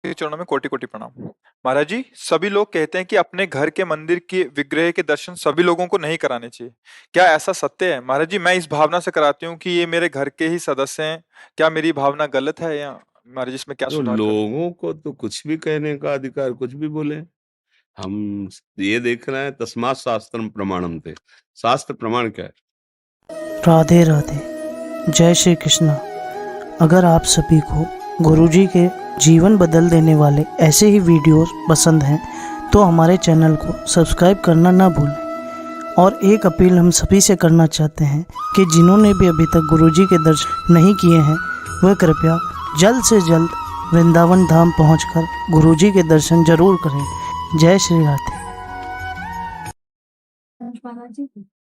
के चरणों में कोटि-कोटि प्रणाम। महाराज जी, सभी लोग कहते हैं कि अपने घर के मंदिर के विग्रह के दर्शन सभी लोगों को नहीं कराने चाहिए। क्या ऐसा सत्य है? महाराज जी, मैं इस भावना से कराती हूँ कि ये मेरे घर के ही सदस्य हैं। क्या मेरी भावना गलत है या महाराज जी इसमें क्या तो सुधार करूँ? लोगों को तो कुछ भी कहने का अधिकार, कुछ भी बोले। हम ये देख रहे हैं, तस्मात् शास्त्रम प्रमाणम थे। शास्त्र प्रमाण क्या है? राधे राधे। जय श्री कृष्णा। अगर आप सभी को गुरुजी के जीवन बदल देने वाले ऐसे ही वीडियोस पसंद हैं तो हमारे चैनल को सब्सक्राइब करना ना भूलें। और एक अपील हम सभी से करना चाहते हैं कि जिन्होंने भी अभी तक गुरुजी के दर्शन नहीं किए हैं वह कृपया जल्द से जल्द वृंदावन धाम पहुंचकर गुरुजी के दर्शन जरूर करें। जय श्री राधे।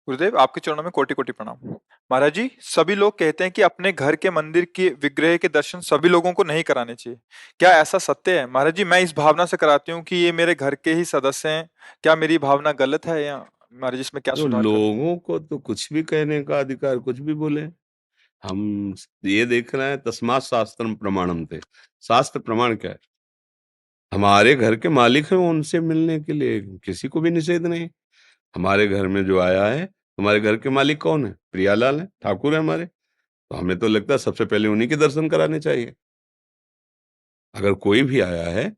गुरुदेव, आपके चरणों में कोटि-कोटि प्रणाम। महाराज जी, सभी लोग कहते हैं कि अपने घर के मंदिर के विग्रह के दर्शन सभी लोगों को नहीं कराने चाहिए। क्या ऐसा सत्य है? महाराज जी, मैं इस भावना से कराती हूँ कि ये मेरे घर के ही सदस्य हैं। क्या मेरी भावना गलत है या महाराज जी इसमें क्या तो सुधार करूँ? लोगों को तो कुछ भी कहने का अधिकार, कुछ भी बोले। हम ये देख रहे हैं, तस्मात् शास्त्रम प्रमाणम थे। शास्त्र प्रमाण क्या है? हमारे घर के मालिक हैं, उनसे मिलने के लिए किसी को भी निषेध नहीं। हमारे घर में जो आया है, हमारे घर के मालिक कौन है? प्रियालाल है, ठाकुर है हमारे। तो हमें तो लगता है सबसे पहले उन्हीं के दर्शन कराने चाहिए। अगर कोई भी आया है,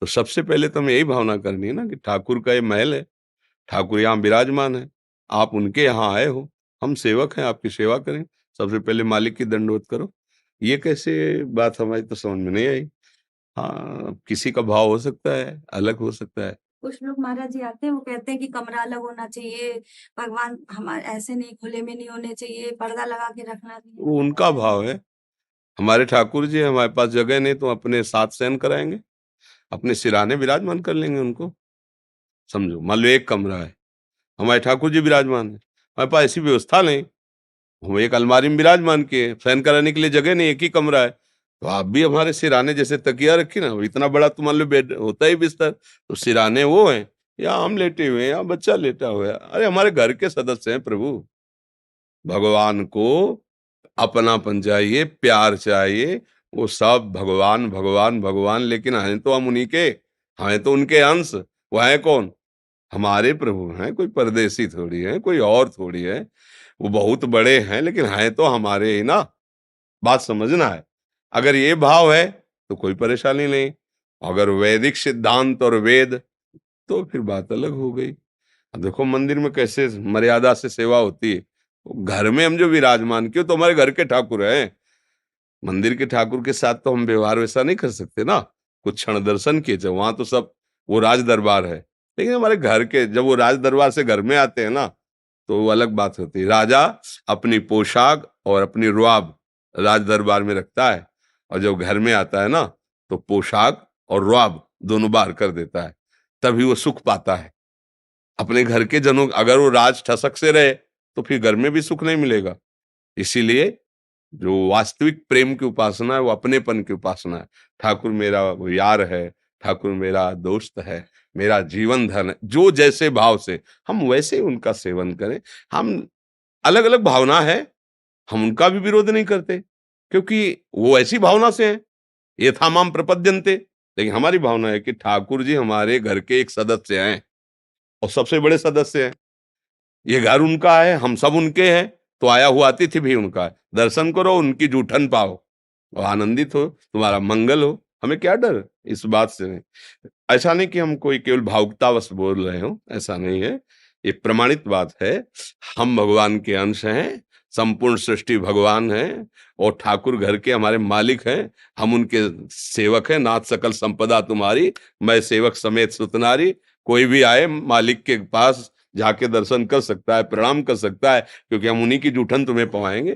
तो सबसे पहले तो हमें यही भावना करनी है ना कि ठाकुर का ये महल है, ठाकुर यहाँ विराजमान है, आप उनके यहाँ आए हो, हम सेवक हैं, आपकी सेवा करें, सबसे पहले मालिक की दंडवत करो। ये कैसे बात हमारी तो समझ में नहीं आई। हाँ, किसी का भाव हो सकता है, अलग हो सकता है। कुछ लोग महाराज जी आते हैं, वो कहते हैं कि कमरा अलग होना चाहिए, भगवान हमारे ऐसे नहीं खुले में नहीं होने चाहिए, पर्दा लगा के रखना चाहिए। वो उनका भाव है। हमारे ठाकुर जी हैं, हमारे पास जगह नहीं तो अपने साथ शयन कराएँगे, अपने सिरहाने विराजमान कर लेंगे उनको। समझो, मान लो एक कमरा है, हमारे ठाकुर जी विराजमान हैं, हमारे पास ऐसी व्यवस्था नहीं, हम एक अलमारी में विराजमान किए, शयन कराने के लिए जगह नहीं, एक ही कमरा है, तो आप भी हमारे सिरहाने जैसे तकिया रखी ना, इतना बड़ा तो मान लो बेड होता ही बिस्तर, तो सिरहाने वो हैं, या हम लेटे हुए हैं, या बच्चा लेटा हुआ है। अरे हमारे घर के सदस्य हैं प्रभु। भगवान को अपनापन चाहिए, प्यार चाहिए, वो सब भगवान भगवान भगवान, लेकिन हैं तो हम उन्हीं के, हैं तो उनके अंश। वो है कौन? हमारे प्रभु हैं, कोई परदेसी थोड़ी है, कोई और थोड़ी है। वो बहुत बड़े हैं लेकिन हैं तो हमारे ही ना। बात समझना है। अगर ये भाव है तो कोई परेशानी नहीं। अगर वैदिक सिद्धांत और वेद, तो फिर बात अलग हो गई। अब देखो मंदिर में कैसे मर्यादा से सेवा होती है। घर में हम जो विराजमान किए तो हमारे घर के ठाकुर हैं। मंदिर के ठाकुर के साथ तो हम व्यवहार वैसा नहीं कर सकते ना। कुछ क्षण दर्शन किए, जब वहां तो सब वो राज दरबार है, लेकिन हमारे घर के जब वो राज दरबार से घर में आते हैं ना, तो वो अलग बात होती है। राजा अपनी पोशाक और अपनी रुआब राज दरबार में रखता है, और जब घर में आता है ना, तो पोशाक और रुआब दोनों बाहर कर देता है, तभी वो सुख पाता है। अपने घर के जनों, अगर वो राज ठसक से रहे तो फिर घर में भी सुख नहीं मिलेगा। इसीलिए जो वास्तविक प्रेम की उपासना है वो अपनेपन की उपासना है। ठाकुर मेरा वो यार है, ठाकुर मेरा दोस्त है, मेरा जीवन धन है। जो जैसे भाव से हम वैसे ही उनका सेवन करें। हम अलग अलग भावना है, हम उनका भी विरोध नहीं करते, क्योंकि वो ऐसी भावना से हैं। यथा माम प्रपद्यन्ते। लेकिन हमारी भावना है कि ठाकुर जी हमारे घर के एक सदस्य हैं, और सबसे बड़े सदस्य हैं। ये घर उनका है, हम सब उनके हैं, तो आया हुआ अतिथि भी उनका है। दर्शन करो, उनकी जूठन पाओ और आनंदित हो, तुम्हारा मंगल हो। हमें क्या डर इस बात से? नहीं, ऐसा नहीं कि हम कोई केवल भावुकतावश बोल रहे हो, ऐसा नहीं है। ये प्रमाणित बात है। हम भगवान के अंश हैं, संपूर्ण सृष्टि भगवान है, और ठाकुर घर के हमारे मालिक हैं। हम उनके सेवक हैं। नाथ सकल संपदा तुम्हारी, मैं सेवक समेत सुतनारी। कोई भी आए मालिक के पास जाके दर्शन कर सकता है, प्रणाम कर सकता है, क्योंकि हम उन्हीं की जूठन तुम्हें पवाएंगे,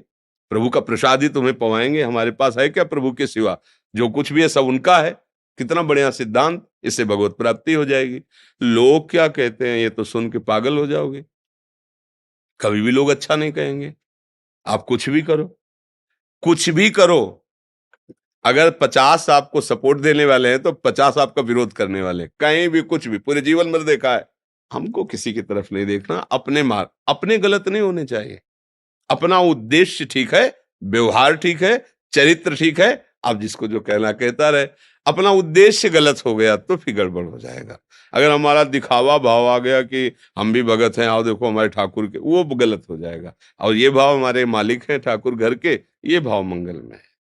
प्रभु का प्रसाद ही तुम्हें पवाएंगे। हमारे पास है क्या प्रभु के सिवा? जो कुछ भी है सब उनका है। कितना बढ़िया सिद्धांत, इससे भगवत प्राप्ति हो जाएगी। लोग क्या कहते हैं ये तो सुन के पागल हो जाओगे। कभी भी लोग अच्छा नहीं कहेंगे। आप कुछ भी करो, कुछ भी करो, अगर 50 आपको सपोर्ट देने वाले हैं तो 50 आपका विरोध करने वाले हैं। कहीं भी कुछ भी पूरे जीवन भर देखा है। हमको किसी की तरफ नहीं देखना। अपने मार्ग अपने गलत नहीं होने चाहिए। अपना उद्देश्य ठीक है, व्यवहार ठीक है, चरित्र ठीक है, आप जिसको जो कहना कहता रहे। अपना उद्देश्य गलत हो गया तो फिर गड़बड़ हो जाएगा। अगर हमारा दिखावा भाव आ गया कि हम भी भगत हैं, आओ देखो हमारे ठाकुर के, वो गलत हो जाएगा। और ये भाव हमारे मालिक हैं ठाकुर घर के, ये भाव मंगलमय है।